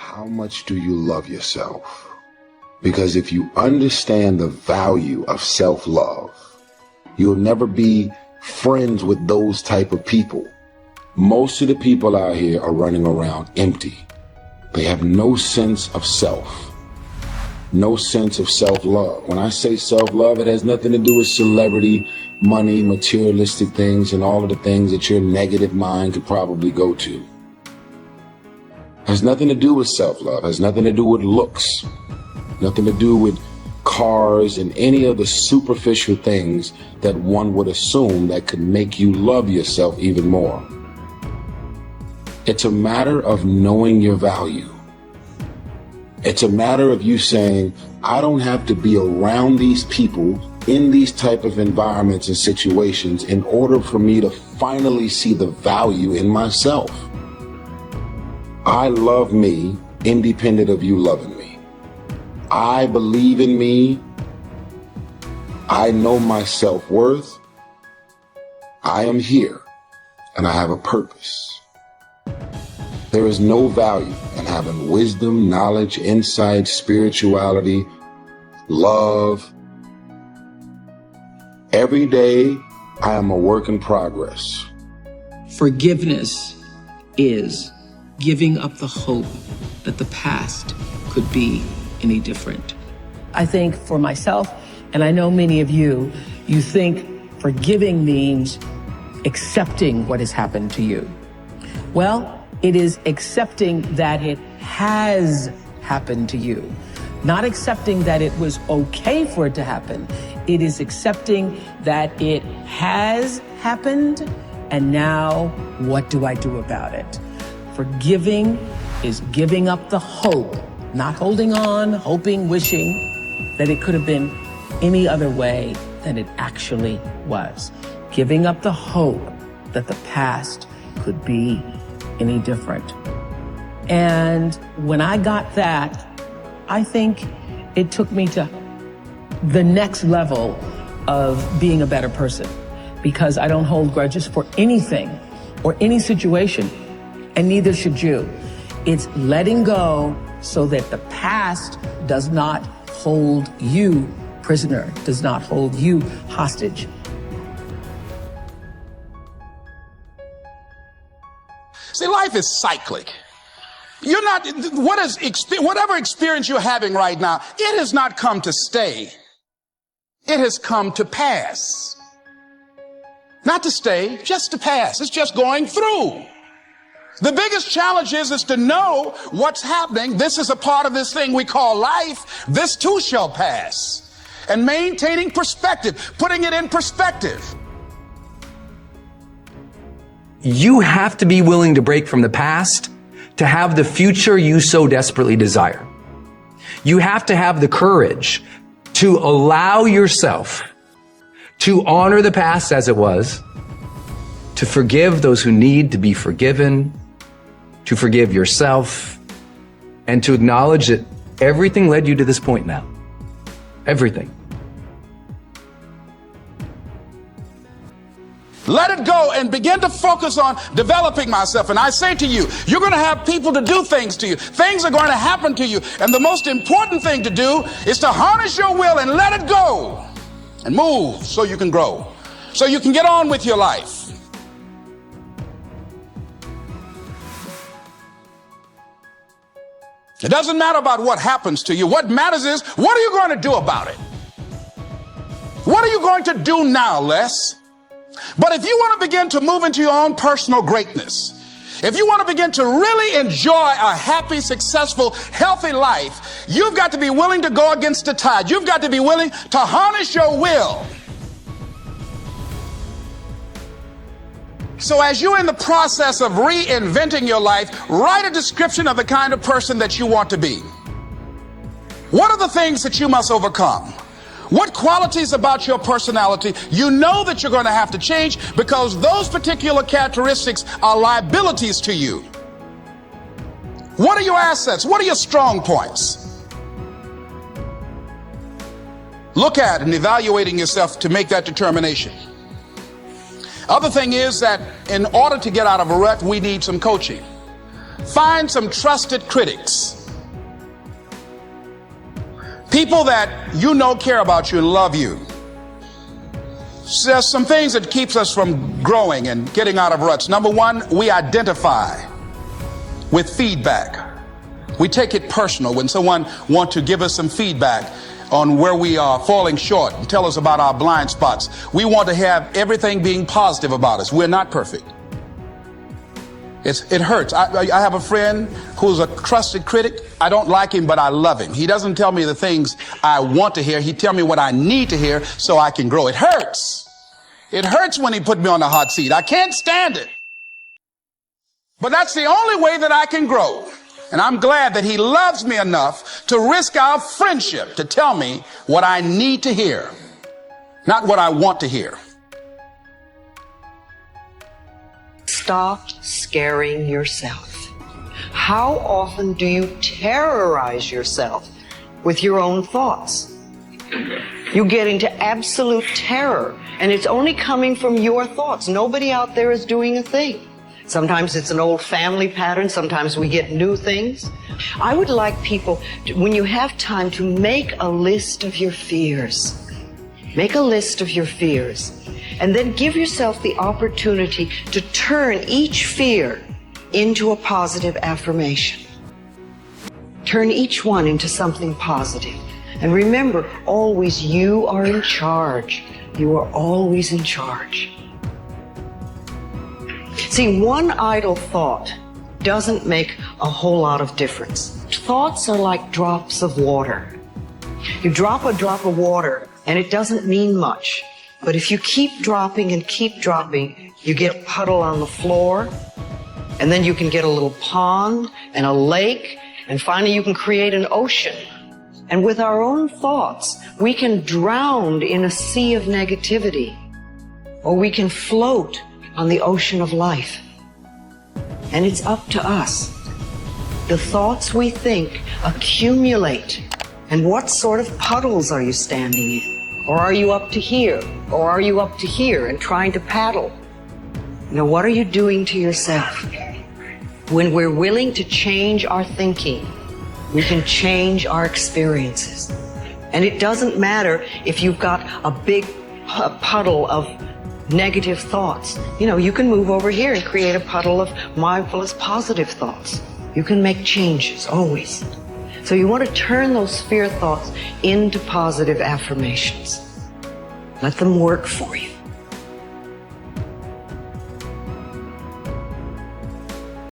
how much do you love yourself? Because if you understand the value of self-love, you'll never be friends with those type of people. Most of the people out here are running around empty. They have no sense of self, no sense of self-love. When I say self-love, it has nothing to do with celebrity, money, materialistic things, and all of the things that your negative mind could probably go to. It has nothing to do with self-love. It has nothing to do with looks, nothing to do with cars and any of the superficial things that one would assume that could make you love yourself even more. It's a matter of knowing your value. It's a matter of you saying, I don't have to be around these people in these type of environments and situations in order for me to finally see the value in myself. I love me independent of you loving me. I believe in me. I know my self-worth. I am here and I have a purpose. There is no value in having wisdom, knowledge, insight, spirituality, love. Every day, I am a work in progress. Forgiveness is giving up the hope that the past could be any different. I think for myself, and I know many of you, you think forgiving means accepting what has happened to you. Well, it is accepting that it has happened to you. Not accepting that it was okay for it to happen. It is accepting that it has happened, and now what do I do about it? Forgiving is giving up the hope, not holding on, hoping, wishing that it could have been any other way than it actually was. Giving up the hope that the past could be any different. And when I got that, I think it took me to the next level of being a better person, because I don't hold grudges for anything or any situation, and neither should you. It's letting go so that the past does not hold you prisoner, does not hold you hostage. See, life is cyclic. You're not, whatever experience you're having right now, it has not come to stay. It has come to pass. Not to stay, just to pass. It's just going through. The biggest challenge is to know what's happening. This is a part of this thing we call life. This too shall pass. And maintaining perspective, putting it in perspective. You have to be willing to break from the past to have the future you so desperately desire. You have to have the courage to allow yourself to honor the past as it was, to forgive those who need to be forgiven, to forgive yourself, and to acknowledge that everything led you to this point now. Everything. Let it go and begin to focus on developing myself. And I say to you, you're going to have people to do things to you. Things are going to happen to you. And the most important thing to do is to harness your will and let it go and move so you can grow, so you can get on with your life. It doesn't matter about what happens to you. What matters is, what are you going to do about it? What are you going to do now, Les? But if you want to begin to move into your own personal greatness, if you want to begin to really enjoy a happy, successful, healthy life, you've got to be willing to go against the tide. You've got to be willing to harness your will. So as you're in the process of reinventing your life, write a description of the kind of person that you want to be. What are the things that you must overcome? What qualities about your personality you know that you're going to have to change, because those particular characteristics are liabilities to you? What are your assets? What are your strong points? Look at and evaluating yourself to make that determination. Other thing is that in order to get out of a rut, we need some coaching. Find some trusted critics People that you know care about you and love you. So there's some things that keeps us from growing and getting out of ruts. Number one, we identify with feedback. We take it personal when someone wants to give us some feedback on where we are falling short and tell us about our blind spots. We want to have everything being positive about us. We're not perfect. It hurts. I have a friend who's a trusted critic. I don't like him, but I love him. He doesn't tell me the things I want to hear. He tells me what I need to hear so I can grow. It hurts. It hurts when he put me on the hot seat. I can't stand it. But that's the only way that I can grow. And I'm glad that he loves me enough to risk our friendship to tell me what I need to hear, not what I want to hear. Stop scaring yourself. How often do you terrorize yourself with your own thoughts? You get into absolute terror, and it's only coming from your thoughts. Nobody out there is doing a thing. Sometimes it's an old family pattern. Sometimes we get new things. I would like people, when you have time, to make a list of your fears. Make a list of your fears. And then give yourself the opportunity to turn each fear into a positive affirmation. Turn each one into something positive. And remember, always you are in charge. You are always in charge. See, one idle thought doesn't make a whole lot of difference. Thoughts are like drops of water. You drop a drop of water and it doesn't mean much. But if you keep dropping and keep dropping, you get a puddle on the floor, and then you can get a little pond and a lake, and finally you can create an ocean. And with our own thoughts, we can drown in a sea of negativity, or we can float on the ocean of life. And it's up to us. The thoughts we think accumulate. And what sort of puddles are you standing in? Or are you up to here? Or are you up to here and trying to paddle? Now, what are you doing to yourself? When we're willing to change our thinking, we can change our experiences. And it doesn't matter if you've got a big puddle of negative thoughts. You can move over here and create a puddle of mindfulness, positive thoughts. You can make changes, always. So you want to turn those fear thoughts into positive affirmations. Let them work for you.